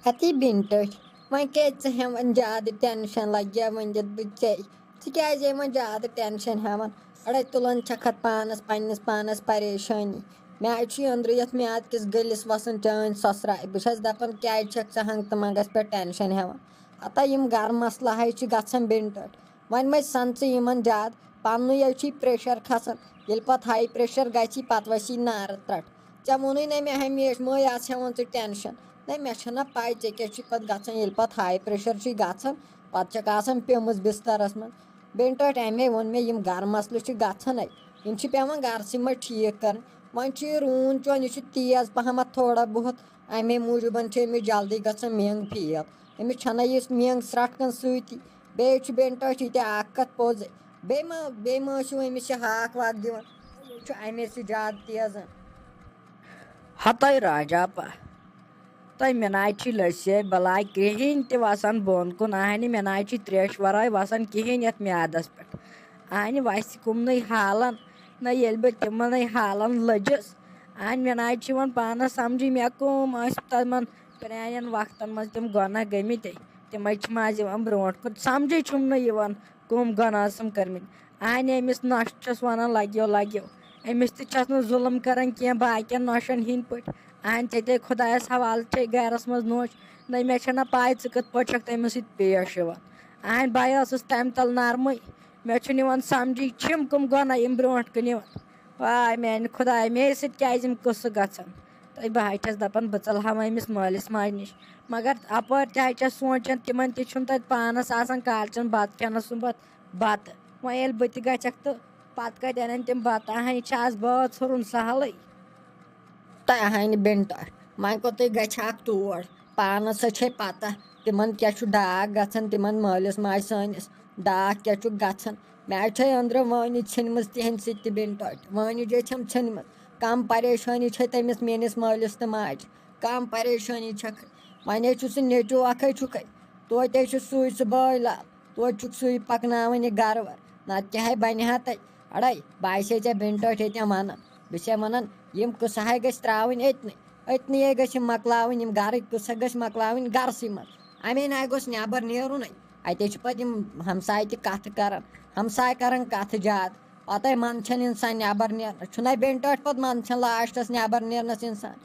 ہتی بنٹٕٹھۍ وۄنۍ کیٛازِ ژٕ ہٮ۪وان زیادٕ ٹٮ۪نشَن لَگہِ وۄنۍ دِتھ بہٕ ژےٚ ژٕ کیٛازِ وۄنۍ زیادٕ ٹٮ۪نشَن ہٮ۪وان اَڑے تُلان چھَکھ اَتھ پنٛنِس پانَس پریشٲنی مےٚ حظ چھُ أنٛدرٕ یَتھ میٛادٕ کِس گٔلِس وَسان چٲنۍ سۄسراے بہٕ چھَس دَپان کیٛازِ چھَکھ ژٕ ہنٛگتہٕ منٛگَس پٮ۪ٹھ ٹٮ۪نشَن ہٮ۪وان ہتا یِم گَرٕ مسلہٕ حظ چھِ گژھان بنٹٕٹھۍ وۄنۍ مہ سَن ژٕ یِمَن زیادٕ پنٛنُے حظ چھُے پرٛیشَر کھَسان ییٚلہِ پَتہٕ ہاے پرٛیشَر گژھی پَتہٕ ؤسی نارٕ ترٛٹھ ژےٚ ووٚنُے نہ مےٚ ہمیشہِ مٔے آس ہٮ۪وان ژٕ ٹٮ۪نشَن نہ مےٚ چھَنہ پَے ژےٚ کیٛاہ چھُے پَتہٕ گژھان ییٚلہِ پَتہٕ ہاے پرٛیشَر چھُے گژھان پَتہٕ چھَکھ آسان پیٚمٕژ بِستَرَس منٛز بنٹٕٹھۍ اَمے ووٚن مےٚ یِم گَرٕ مسلہٕ چھِ گژھان یِم چھِ پٮ۪وان گَرسٕے منٛز ٹھیٖک کَرٕنۍ وۄنۍ چھُ یہِ روٗن چوٚن یہِ چھُ تیز پَہمَتھ تھوڑا بہت اَمے موٗجوٗبَن چھِ أمِس جلدی گژھان منٛگ فیل أمِس چھَنہ یُس منٛگ ژرٛٹھ سۭتی بیٚیہِ چھُ بنٹٕٹھۍ یہِ تہِ اَکھ کَتھ پوٚزٕے بیٚیہِ ما ٲسِو أمِس یہِ ہاکھ واکھ دِوان یہِ چھُ اَمے سۭتۍ زیادٕ تیزان ہتاے راجاپا تۄہہِ مےٚ نہ حظ چھِ لٔسے بلاے کِہیٖنۍ تہِ وَسان بۄن کُن اَہنہِ مےٚ نہ حظ چھِ ترٛیشہِ وَرٲے وَسان کِہیٖنۍ یَتھ میٛادَس پٮ۪ٹھ اَہنہِ وَسہِ کُمنٕے حالَن نہ ییٚلہِ بہٕ تِمنٕے حالَن لٔجِس اَہنہِ مےٚ نہ حظ چھِ یِوان پانَس سَمجھی مےٚ کٕم ٲسۍ تِمَن پرٛانٮ۪ن وقتَن منٛز تِم گۄناہ گٔمٕتۍ تِمَے چھِ مَزٕ یِوان برونٛٹھ کُن سَمجھی چھُم نہٕ یِوان کٕم گۄناہ ٲسٕم کٔرمٕتۍ اَہنہِ أمِس نۄشہِ چھَس وَنان لَگیو أمِس تہِ چھَس نہٕ ظُلم کَران کینٛہہ باقٕیَن نۄشَن ہِنٛدۍ پٲٹھۍ اَہنہِ ژےٚ خۄدایَس حوالہٕ چھے گَرَس منٛز نوش نہ مےٚ چھَنہ پَے ژٕ کِتھ پٲٹھۍ چھَکھ تٔمِس سۭتۍ پیش یِوان اَہنہِ بہٕ ٲسٕس تَمہِ تَل نرمٕے مےٚ چھُنہٕ یِوان سَمجھی چھِم کٕم گۄناہ یِم برونٛٹھ کُن یِوان واے میٛانہِ خۄداے مے سۭتۍ کیٛازِ یِم قٕصہٕ گژھان تہٕ بہٕ حظ چھَس دَپان بہٕ ژَلہٕ ہا أمِس مٲلِس ماجہِ نِش مگر اَپٲرۍ تہِ حظ چھَس سونٛچان تِمَن تہِ چھُنہٕ تَتہِ پانَس آسان کالچَن بَتہٕ کھٮ۪نَس صُبحَس بَتہٕ وۄنۍ ییٚلہِ بہٕ تہِ گژھٮ۪کھ تہٕ پَتہٕ کَتہِ اَنن تِم بَتہٕ اَہنہِ چھِ آز بٲژ ہُرُن سہلٕے تۄہہِ اَہنہِ بنٹٕٹھۍ وۄنۍ کوٚتُے گژھِ ہاکھ تور پانَس سۄ چھے پَتہ تِمَن کیٛاہ چھُ ڈاکھ گژھان تِمَن مٲلِس ماجہِ سٲنِس ڈاکھ کیٛاہ چھُکھ گژھان مےٚ حظ چھے أنٛدرٕ وٲنِج ژھٕنمٕژ تِہِنٛدِ سۭتۍ تہِ بنٹٕٹھۍ وٲنِج حظ چھَم ژھٕنمٕژ کَم پریشٲنی چھے تٔمِس میٲنِس مٲلِس تہٕ ماجہِ کَم پریشٲنی چھَکھ وۄنۍ حظ چھُ سُہ نیٚچوٗ اَکھے چھُکھے توتہِ حظ چھُ سُے سُہ بٲے لال توتہِ چھُکھ سُے پَکناوان یہِ گَرٕ وَر نَتہٕ کیٛاہ ہے بَنہِ ہا تَتہِ اَڑے بہٕ آسے ژےٚ بنٹٕٹھۍ ییٚتٮ۪ن وَنان بہٕ چھسے وَنان یِم قٕصہٕ ہے گٔژھۍ ترٛاوٕنۍ أتنٕے گٔژھۍ یِم مۄکلاوٕنۍ یِم گَرٕکۍ قٕصہٕ گٔژھۍ مۄکلاوٕنۍ گَرسٕے منٛز اَمے ناے گوٚژھ نٮ۪بر نیرُنٕے اَتے چھِ پَتہٕ یِم ہمساے تہِ کَتھٕ کَران ہمساے کَران کَتھٕ زیادٕ پَتَے منٛدچھان اِنسان نٮ۪بر نیرنَس چھُنہ بنٹٕٹھۍ پَتہٕ منٛدچھان لاسٹَس نٮ۪بر نیرنَس اِنسان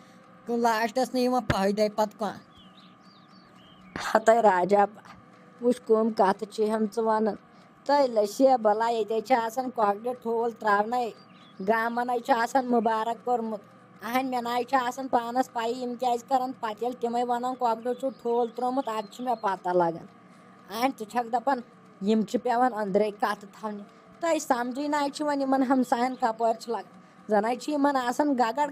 لاسٹَس نہٕ یِوان فٲیدَے پَتہٕ کانٛہہ ہتاے راجاپا وٕچھ کٕم کَتھٕ چھِ ہَم ژٕ وَنان تۄہہِ لٔسے بَلاے ییٚتہِ حظ چھِ آسان کۄکرِ ٹھوٗل ترٛاونَے گامَن حظ چھُ آسان مُبارک کوٚرمُت اَہنہِ مےٚ نہ حظ چھِ آسان پانَس پَیی یِم کیٛازِ کَران پَتہٕ ییٚلہِ تِمَے وَنان کۄکرو چھُ ٹھوٗل ترٛوومُت اَدٕ چھِ مےٚ پَتہ لَگان اَہنہِ ژٕ چھَکھ دَپان یِم چھِ پٮ۪وان أنٛدرَے کَتھٕ تھاونہِ تۄہہِ سَمجھی نہ حظ چھِ وۄنۍ یِمَن ہمساین کَپٲرۍ چھِ لَگان زَن حظ چھِ یِمَن آسان گگر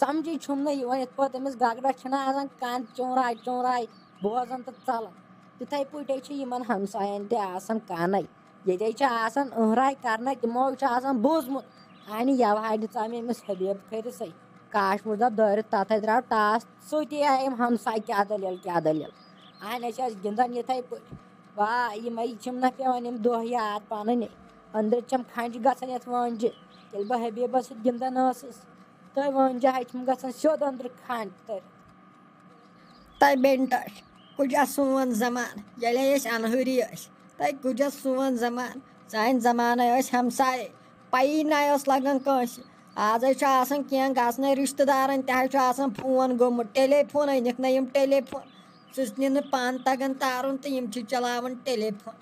سَمجھی چھُم نہٕ یِوان یِتھ پٲٹھۍ أمِس گگرَس چھِنہ آسان کَنہِ چُنٛراے بوزان تہٕ ژَلان تِتھَے پٲٹھۍ حظ چھِ یِمَن ہمسایَن تہِ آسان کَنَے ییٚتہِ حظ چھِ آسان أنٛہراے کَرنَے تِمو حظ چھُ آسان بوٗزمُت اَہنہِ یَوٕ ژاو مےٚ أمِس حبیب کھٔرِسٕے کاشمُر دۄپ دٲرِتھ تَتھ حظ درٛاو ٹاس سۭتی آے یِم ہمساے کیٛاہ دٔلیٖل اَہنہِ أسۍ ٲسۍ گِنٛدان یِتھَے پٲٹھۍ واے یِمَے چھِم نہ پٮ۪وان یِم دۄہ یاد پَنٕنۍ أنٛدرٕ چھَم کھَنٛجہِ گژھان یَتھ وٲنٛجہِ ییٚلہِ بہٕ حبیبَس سۭتۍ گِنٛدان ٲسٕس تہٕ وٲنٛجہِ حظ چھِم گژھان سیوٚد أنٛدرٕ کھَنٛج تٔرِتھ تۄہہِ بنٹٕٹھۍ کُجا سون زمانہٕ ییٚلے أسۍ اَنہٲری ٲسۍ تۄہہِ کُجا سون زمانہٕ سانہِ زمانَے ٲسۍ ہمسایے پَیی نہ ٲس لَگان کٲنٛسہِ آز حظ چھُ آسان کینٛہہ گژھنَے رِشتہٕ دارَن تہِ حظ چھُ آسان فون گوٚمُت ٹیلی فون أنِکھ نہ یِم ٹیلی فون سٕژنہِ نہٕ پانہٕ تَگان تارُن تہٕ یِم چھِ چلاوان ٹیلی فون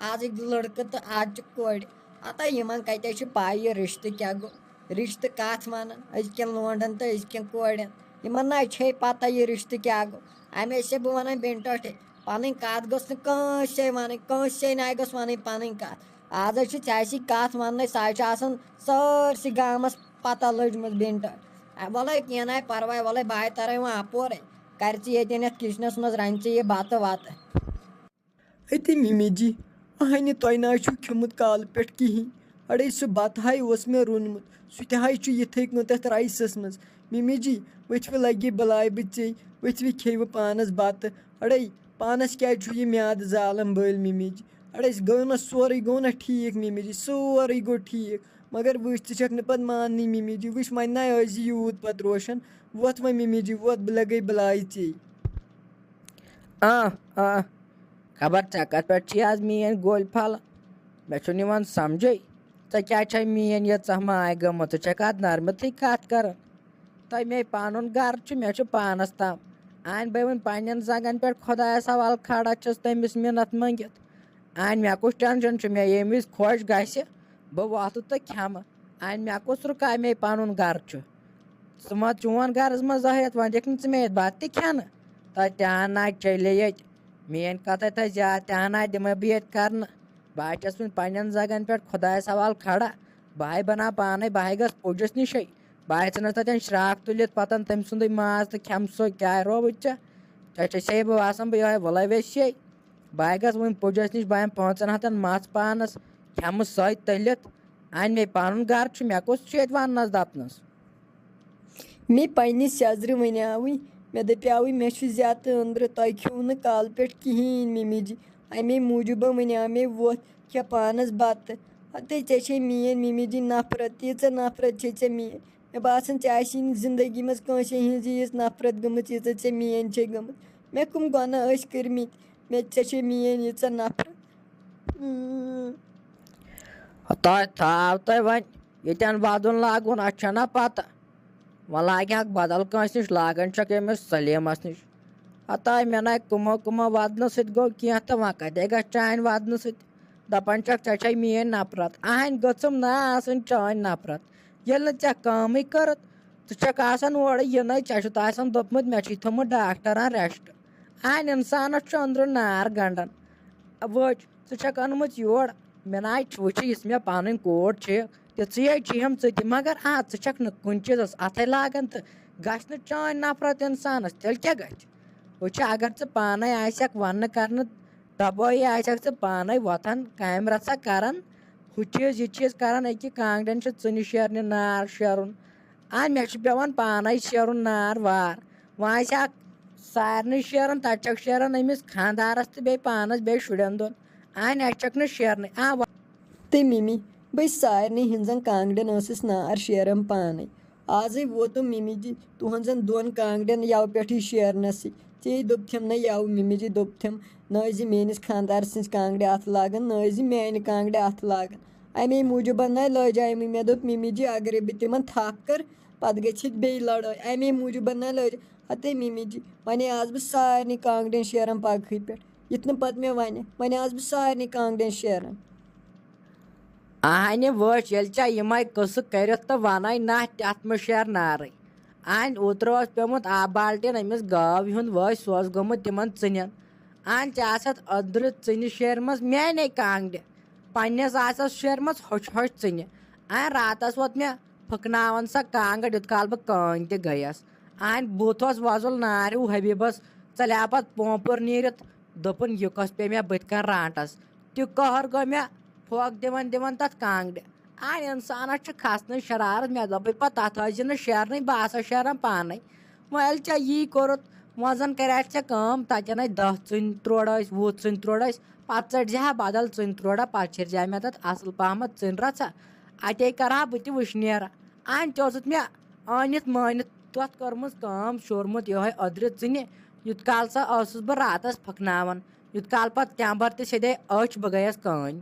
آزٕکۍ لٔڑکہٕ تہٕ آزچہِ کورِ ہَتہ یِمَن کَتہِ چھِ پَے یہِ رِشتہٕ کیٛاہ گوٚو رِشتہٕ کَتھ وَنان أزکٮ۪ن لونٛڈَن تہٕ أزکٮ۪ن کورٮ۪ن یِمَن نہ چھے پَتہ یہِ رِشتہٕ کیٛاہ گوٚو اَمے چھَسے بہٕ وَنان بنٹٕٹھۍ پَنٕنۍ کَتھ گٔژھ نہٕ کٲنٛسے وَنٕنۍ کٲنٛسے ناے گٔژھ وَنٕنۍ پَنٕنۍ کَتھ آز حظ چھِ ژےٚ سۭتۍ کَتھ وَننَے سۄ حظ چھِ آسان سٲرسٕے گامَس پَتہ لٔجمٕژ بنٹٕٹھۍ وَلَے کینٛہہ ناے پَرواے وَلَے بہٕ تَرَے وۄنۍ اَپورَے کَرِ ژٕ ییٚتٮ۪ن یَتھ کِچنَس منٛز رَنہِ ژٕ یہِ بَتہٕ وَتہٕ أتی مِمی جی اَہنہِ تۄہہِ نہ حظ چھُو کھیوٚمُت کالہٕ پٮ۪ٹھ کِہیٖنۍ اَڑے سُہ بَتہٕ ہَے اوس مےٚ روٚنمُت سُہ تہِ حظ چھُ یِتھَے کٔنۍ تَتھ رایسَس منٛز مِمی جی ؤتھوٕ لَگہِ بُلاے بہٕ ژے ؤتھوٕ کھیٚیوٕ پانَس بَتہٕ اَڑے پانَس کیٛازِ چھُ یہِ میٛادٕ زالان بٔلۍ مِمی جی اَڑے گوٚو نہ سورُے گوٚو نہ ٹھیٖک مِمی جی سورُے گوٚو ٹھیٖک مگر وٕچھ ژٕ چھَکھ نہٕ پَتہٕ ماننٕے مِمی جی وٕچھ وۄنۍ نہ ٲسۍ زِ یوٗت پَتہٕ روشَن ووٚتھ وۄنۍ مِمی جی ووٚتھ بہٕ لَگَے بُلاے ژے خبر ژےٚ کَتھ پٮ۪ٹھ چھِ آز میٛٲنۍ گوٚلۍ پھلان مےٚ چھُنہٕ یِوان سَمجھے ژےٚ کیٛازِ چھے میٛٲنۍ ییٖژاہ ماے گٔمٕژ ژٕ چھَکھ اَتھ نرمتھٕے کَتھ کَران تۄہہِ مے پَنُن گَرٕ چھُ مےٚ چھُ پانَس تام اَنہِ بہٕ وۄنۍ پنٛنٮ۪ن زنٛگَن پٮ۪ٹھ خۄدایَس حوال کھڑا چھُس تٔمِس مِنت منٛگِتھ اَنہِ مےٚ کُس ٹٮ۪نشَن چھُ مےٚ ییٚمہِ وِزِ خۄش گژھِ بہٕ وۄتھٕ تہٕ کھٮ۪مہٕ اَنہِ مےٚ کُس رُکاے مے پَنُن گَرٕ چھُ ژٕ ما چون گَرَس منٛز زٲہِتھ وۄنۍ دِکھ نہٕ ژٕ مےٚ ییٚتہِ بَتہٕ تہِ کھٮ۪نہٕ تَتہِ تہِ اَنناے چلے ییٚتہِ میٛٲنۍ کَتھَے تھَے زیادٕ تہِ اَنناے دِمَے بہٕ ییٚتہِ کَرنہٕ بہٕ چھَس وۄنۍ پنٛنٮ۪ن زنٛگَن پٮ۪ٹھ خۄدایَس حوال کھڑا بہٕ بَناو پانَے بہٕ گژھٕ پُجِس نِشے بہٕ ژھٕنَس تَتٮ۪ن شرٛاکھ تُلِتھ پَتَن تٔمۍ سُنٛدُے ماز تہٕ کھٮ۪مہٕ سُے کیٛاہ رووُے ژےٚ چھے بہٕ باسان بہٕ یِہوٚے وٕلَے ویسے بہٕ گژھٕ وۄنۍ پُجَس نِش بہٕ اَنہٕ 500 مَژھ پانَس کھٮ۪مہٕ سۄے تٔلِتھ اَنہِ مے پَنُن گَرٕ چھُ مےٚ کُس چھُ ییٚتہِ وَننَس دَپنَس مے پنٛنہِ سیٚزرِ وَنیٛاوٕے مےٚ دَپیٛاوٕے مےٚ چھُ زیادٕ أنٛدرٕ تۄہہِ کھیوٗ نہٕ کالہٕ پٮ۪ٹھ کِہیٖنۍ مِمی جی اَمے موٗجوٗبہٕ وَنیٛاو مے وۄتھ کھےٚ پانَس بَتہٕ ہَتَے ژےٚ چھے میٛٲنۍ مِمی جی نفرت تیٖژاہ نفرت چھے ژےٚ میٛٲنۍ مےٚ باسان ژےٚ آسی نہٕ زِندگی منٛز کٲنٛسے ہِنٛز ییٖژ نفرت گٔمٕژ ییٖژاہ ژےٚ میٛٲنۍ چھے گٔمٕژ مےٚ کٕم گۄناہ ٲسۍ کٔرۍمٕتۍ ژےٚ چھے میٛٲنۍ ییٖژاہ نفرت تۄہہِ تھاو تۄہہِ وۄنۍ ییٚتٮ۪ن وَدُن لاگُن اَتھ چھَنا پَتہ وۄنۍ لاگہِ ہَکھ بدل کٲنٛسہِ نِش لاگان چھَکھ ییٚمِس سلیمَس نِش ہَتاے مےٚ نَے کٕمو وَدنہٕ سۭتۍ گوٚو کینٛہہ تہٕ وۄنۍ کَتے گژھِ چانہِ وَدنہٕ سۭتۍ دَپان چھَکھ ژےٚ چھے میٛٲنۍ نفرت اَہَنۍ گٔژھٕم نا آسٕنۍ چٲنۍ نفرت ییٚلہِ نہٕ ژےٚ کٲمٕے کٔرٕتھ ژٕ چھَکھ آسان اورٕ یِنَے ژےٚ چھُتھ آسان دوٚپمُت مےٚ چھُے تھوٚمُت ڈاکٹرَن رٮ۪سٹ اَہَنۍ اِنسانَس چھُ أنٛدرٕ نار گنٛڈان وٕچھ ژٕ چھَکھ أنمٕژ یور مےٚ نَے وٕچھِ یُس مےٚ پَنٕنۍ کوٗر چھِ تِژھٕے چھِ یِم ژٕ تہِ مگر ژٕ چھَکھ نہٕ کُنہِ چیٖزَس اَتھَے لاگان تہٕ گژھِ نہٕ چٲنۍ نفرت اِنسانَس تیٚلہِ کیٛاہ گژھِ وٕچھِ اگر ژٕ پانَے آسٮ۪کھ وَننہٕ کَرنہٕ دَبٲیی آسٮ۪کھ ژٕ پانَے وۄتھان کامہِ رَژھا کَران ہُہ چیٖز یہِ چیٖز کَران أکیٛاہ کانٛگڑٮ۪ن چھِ ژٕنہِ شیرنہِ نار شیرُن مےٚ چھُ پٮ۪وان پانَے شیرُن نار وار وۄنۍ آسہِ ہَکھ سارنٕے شیران تَتہِ چھَکھ شیران أمِس خانٛدارَس تہٕ بیٚیہِ پانَس بیٚیہِ شُرٮ۪ن دۄن اَسہِ چھَکھ نہٕ شیرنٕے تہٕ مِمی بہٕ سارنٕے ہِنٛزَن کانٛگڑٮ۪ن ٲسٕس نار شیران پانَے آزٕے ووتُم مِمی جی تُہٕنٛزَن 2 کانٛگڑٮ۪ن یَوٕ پٮ۪ٹھٕے شیرنَسٕے ژےٚ دوٚپتھَم نہ یَوٕ مِمی جی دوٚپتھَم نہ ٲسۍ زِ میٛٲنِس خانٛدار سٕنٛزِ کانٛگڑِ اَتھٕ لاگان نہ ٲسۍ زِ میٛانہِ کانٛگڑِ اَتھٕ لاگان اَمے موٗجوٗبَن نَے لٲجیٛاے مےٚ دوٚپ مِمی جی اگرَے بہٕ تِمَن تھپھ کَرٕ پَتہٕ گژھِ ییٚتہِ بیٚیہِ لڑٲے اَمے موٗجوٗبَن نَے لٲج ہَتَے مِمی جی وۄنۍ آس بہٕ سارنٕے کانٛگڑٮ۪ن شیران پَگہٕے پٮ۪ٹھ یِتھ نہٕ پَتہٕ مےٚ وۄنۍ آس بہٕ سارنٕے کانٛگڑٮ۪ن شیران اَہنہِ وٕچھ ییٚلہِ ژےٚ یِمَے قٕصہٕ کٔرِتھ تہٕ وَنَے نہ تَتھ منٛز شیر نارٕے اوترٕ اوس پیوٚمُت آبہٕ بالٹیٖن أمِس گٲو ہُنٛد وٲج سُہ اوس گوٚمُت تِمَن ژٕنٮ۪ن ژےٚ آسَتھ أنٛدرٕ ژٕنہِ شیرمَژ میٛانے کانٛگڑِ پنٛنِس آسَس شیرمَژ ہوٚچھ ژٕنہِ راتَس ووت مےٚ پھٕکناوان سۄ کانٛگٕر یُتھ کال بہٕ کٲنۍ تہِ گٔیَس بُتھ اوس وۄزُل نار ہیوٗ حبیٖبَس ژَلیو پَتہٕ پوٚمپُر نیٖرِتھ دوٚپُن یہِ کۄس پیٚیہِ مےٚ بٕتھِ کَنۍ رانٛٹَس تہِ قہر گوٚو مےٚ پھوکھ دِوان تَتھ کانٛگڑِ اِنسانَس چھِ کھَسنٕچ شرارت مےٚ دوٚپُے پَتہٕ تَتھ ٲسۍ زِ نہٕ شیرنٕے بہٕ آسَس شیران پانَے وۄنۍ ییٚلہِ ژےٚ یی کوٚرُتھ وۄنۍ زَن کَریٚکھ ژےٚ کٲم تَتٮ۪نَے 10 ژٕنۍ ترٛوڈ ٲسۍ 20 ژٕنۍ ترٛوڈ ٲسۍ پَتہٕ ژٔٹۍ زِ ہا بدل ژٕنۍ ترٛوڈا پَتہٕ چھِرزِ ہا مےٚ تَتھ اَصٕل پَہمَتھ ژٕنۍ رَژھا اَتے کَرٕہا بہٕ تہِ وٕشنیرا تہِ اوسُتھ مےٚ أنِتھ مٲنِتھ تَتھ کٔرمٕژ کٲم شوٗرمُت یِہوٚے أدرِ ژٕنہِ یُتھ کال سۄ ٲسٕس بہٕ راتَس پھٕکناوان یُتھ کال پَتہٕ تٮ۪مبَر تہِ سیٚدے أچھ بہٕ گٔیَس کٲنۍ